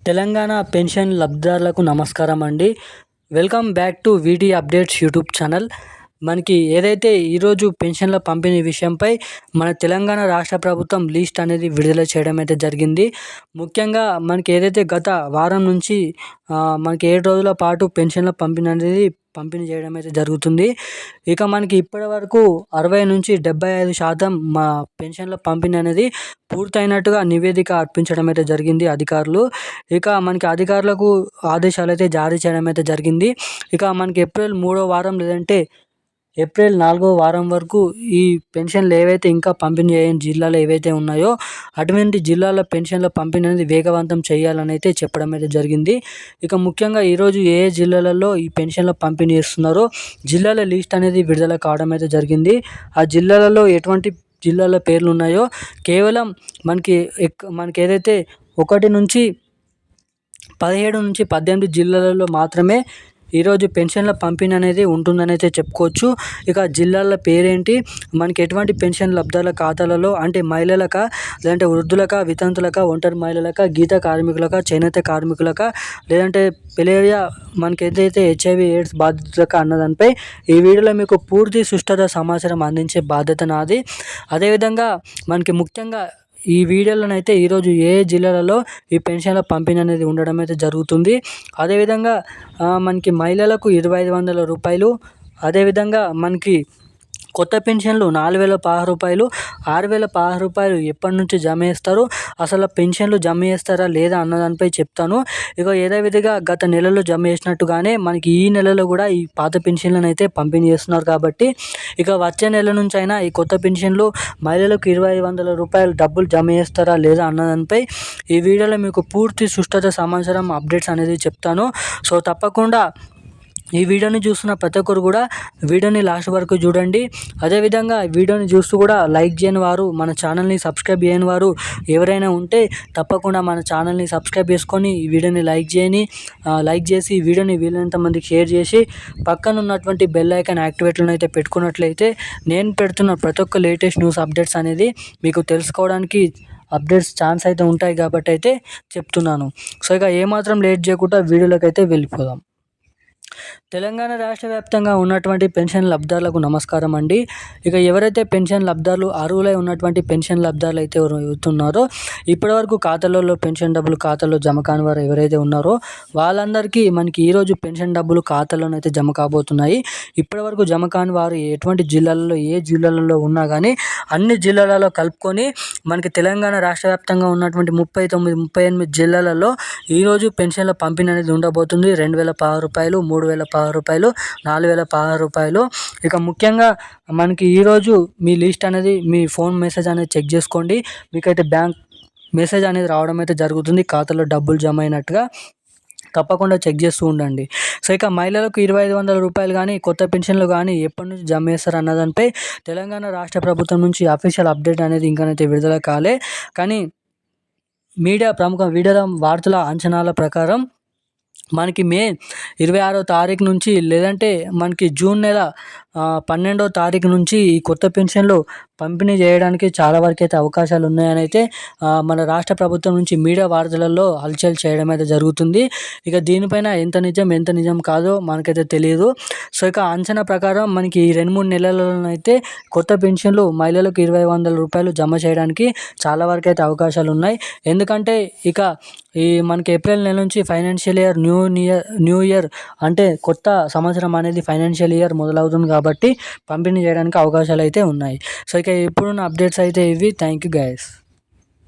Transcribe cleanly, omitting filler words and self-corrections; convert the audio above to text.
Telangana pension లబ్ధిదారులకు నమస్కారం అండి. Welcome back to వీటీ updates YouTube channel. మనకి ఏదైతే ఈరోజు పెన్షన్ల పంపిణీ విషయంపై మన తెలంగాణ రాష్ట్ర ప్రభుత్వం లిస్ట్ అనేది విడుదల చేయడం అయితే జరిగింది. ముఖ్యంగా మనకి ఏదైతే గత వారం నుంచి మనకి 7 రోజుల పాటు పెన్షన్ల పంపిణీ చేయడం అయితే జరుగుతుంది. ఇక మనకి ఇప్పటివరకు 60-75% మా పెన్షన్ల పంపిణీ అనేది పూర్తయినట్టుగా నివేదిక అర్పించడం అయితే జరిగింది అధికారులు. ఇక మనకి అధికారులకు ఆదేశాలు అయితే జారీ చేయడం అయితే జరిగింది. ఇక మనకి ఏప్రిల్ 3వ వారం లేదంటే ఏప్రిల్ 4వ వారం వరకు ఈ పెన్షన్లు ఏవైతే ఇంకా పంపిణీ చేయని జిల్లాలు ఏవైతే ఉన్నాయో అటువంటి జిల్లాల పెన్షన్ల పంపిణీ అనేది వేగవంతం చేయాలని అయితే చెప్పడం అయితే జరిగింది. ఇక ముఖ్యంగా ఈరోజు ఏ జిల్లాలలో ఈ పెన్షన్ల పంపిణీ చేస్తున్నారో జిల్లాల లిస్ట్ అనేది విడుదల కావడం అయితే జరిగింది. ఆ జిల్లాలలో ఎటువంటి జిల్లాల పేర్లు ఉన్నాయో కేవలం మనకి ఏదైతే 1 నుంచి 17 నుంచి 18 జిల్లాలలో మాత్రమే ఈరోజు పెన్షన్ల పంపిణీ అనేది ఉంటుందని అయితే చెప్పుకోవచ్చు. ఇక జిల్లాల పేరేంటి, మనకి ఎటువంటి పెన్షన్ లబ్ధిదారుల ఖాతాలలో అంటే మహిళలకా, లేదంటే వృద్ధులకా, వితంతులకా, ఒంటరి మహిళలకా, గీత కార్మికులకా, చేనేత కార్మికులకా, లేదంటే పెలేరియా మనకి ఏదైతే HIV AIDS బాధితులకా అన్నదానిపై ఈ వీడియోలో మీకు పూర్తి సుష్ఠత సమాచారం అందించే బాధ్యత నాది. అదేవిధంగా మనకి ముఖ్యంగా ఈ వీడియోలోనైతే ఈరోజు ఏ జిల్లాలలో ఈ పెన్షన్ల పంపిణీ అనేది ఉండడం అయితే జరుగుతుంది. అదేవిధంగా మనకి మహిళలకు 2,500 రూపాయలు, అదేవిధంగా మనకి కొత్త పెన్షన్లు 4,016 రూపాయలు, 6,016 రూపాయలు ఎప్పటి నుంచి జమ చేస్తారు, అసలు పెన్షన్లు జమ చేస్తారా లేదా అన్నదానిపై చెప్తాను. ఇక యథావిధిగా గత నెలలో జమ చేసినట్టుగానే మనకి ఈ నెలలో కూడా ఈ పాత పెన్షన్లను అయితే పంపిణీ చేస్తున్నారు కాబట్టి ఇక వచ్చే నెల నుంచి అయినా ఈ కొత్త పెన్షన్లు మహిళలకు 2,500 రూపాయలు డబ్బులు జమ చేస్తారా లేదా అన్నదానిపై ఈ వీడియోలో మీకు పూర్తి సుష్ఠత సమాచారం అప్డేట్స్ అనేది చెప్తాను. సో తప్పకుండా ఈ వీడియోని చూస్తున్న ప్రతి ఒక్కరు కూడా వీడియోని లాస్ట్ వరకు చూడండి. అదేవిధంగా వీడియోని చూస్తూ కూడా లైక్ చేయని వారు, మన ఛానల్ని సబ్స్క్రైబ్ చేయని వారు ఎవరైనా ఉంటే తప్పకుండా మన ఛానల్ని సబ్స్క్రైబ్ చేసుకొని ఈ వీడియోని లైక్ చేసి ఈ వీడియోని వీలైనంత మందికి షేర్ చేసి పక్కన ఉన్నటువంటి బెల్ ఐకాన్ యాక్టివేట్లను అయితే పెట్టుకున్నట్లయితే నేను పెడుతున్న ప్రతి ఒక్క లేటెస్ట్ న్యూస్ అప్డేట్స్ అనేది మీకు తెలుసుకోవడానికి అప్డేట్స్ ఛాన్స్ అయితే ఉంటాయి కాబట్టి అయితే చెప్తున్నాను. సో ఇక ఏమాత్రం లేట్ చేయకుండా వీడియోలోకి అయితే వెళ్ళిపోదాం. తెలంగాణ రాష్ట్ర వ్యాప్తంగా ఉన్నటువంటి పెన్షన్ లబ్ధిదారులకు నమస్కారం అండి. ఇక ఎవరైతే పెన్షన్ లబ్ధిదారులు అర్హులై ఉన్నటువంటి పెన్షన్ లబ్ధిదారులు అయితే అవుతున్నారో ఇప్పటివరకు ఖాతాలలో పెన్షన్ డబ్బులు ఖాతాలో జమ కాని వారు ఎవరైతే ఉన్నారో వాళ్ళందరికీ మనకి ఈరోజు పెన్షన్ డబ్బులు ఖాతాలోనైతే జమ కాబోతున్నాయి. ఇప్పటివరకు జమ కాని వారు ఎటువంటి జిల్లాలలో ఏ జిల్లాలలో ఉన్నా కానీ అన్ని జిల్లాలలో కలుపుకొని మనకి తెలంగాణ రాష్ట్ర వ్యాప్తంగా ఉన్నటువంటి 38 జిల్లాలలో ఈరోజు పెన్షన్ల పంపిణీ అనేది ఉండబోతుంది. 2,016 రూపాయలు, 3,016 రూపాయలు, 4,016 రూపాయలు. ఇక ముఖ్యంగా మనకి ఈరోజు మీ లిస్ట్ అనేది మీ ఫోన్ మెసేజ్ అనేది చెక్ చేసుకోండి. మీకైతే బ్యాంక్ మెసేజ్ అనేది రావడం అయితే జరుగుతుంది ఖాతాలో డబ్బులు జమ అయినట్టుగా. తప్పకుండా చెక్ చేస్తూ ఉండండి. సో ఇక మహిళలకు 2,500 రూపాయలు కానీ కొత్త పెన్షన్లు కానీ ఎప్పటి నుంచి జమ చేస్తారు అన్నదానిపై తెలంగాణ రాష్ట్ర ప్రభుత్వం నుంచి అఫీషియల్ అప్డేట్ అనేది ఇంకానైతే విడుదల కాలే. కానీ ప్రముఖ మీడియా వార్తల అంచనాల ప్రకారం మనకి మే 26వ తారీఖు నుంచి లేదంటే మనకి జూన్ నెల 12వ తారీఖు నుంచి ఈ కొత్త పెన్షన్లు పంపిణీ చేయడానికి చాలా వరకు అయితే అవకాశాలు ఉన్నాయని అయితే మన రాష్ట్ర ప్రభుత్వం నుంచి మీడియా వార్తలలో హల్చల్ చేయడం అయితే జరుగుతుంది. ఇక దీనిపైన ఎంత నిజం కాదో మనకైతే తెలియదు. సో ఇక అంచనా ప్రకారం మనకి ఈ 2-3 నెలలలోనైతే కొత్త పెన్షన్లు మహిళలకు 2,500 రూపాయలు జమ చేయడానికి చాలా వరకు అయితే అవకాశాలు ఉన్నాయి. ఎందుకంటే ఇక ఈ మనకి ఏప్రిల్ నెల నుంచి ఫైనాన్షియల్ ఇయర్ న్యూ ఇయర్ అంటే కొత్త సంవత్సరం అనేది ఫైనాన్షియల్ ఇయర్ మొదలవుతుంది కాబట్టి పంపిణీ చేయడానికి అవకాశాలు అయితే ఉన్నాయి. సో ఇక ఇప్పుడున్న అప్డేట్స్ అయితే ఇవి. Thank you guys.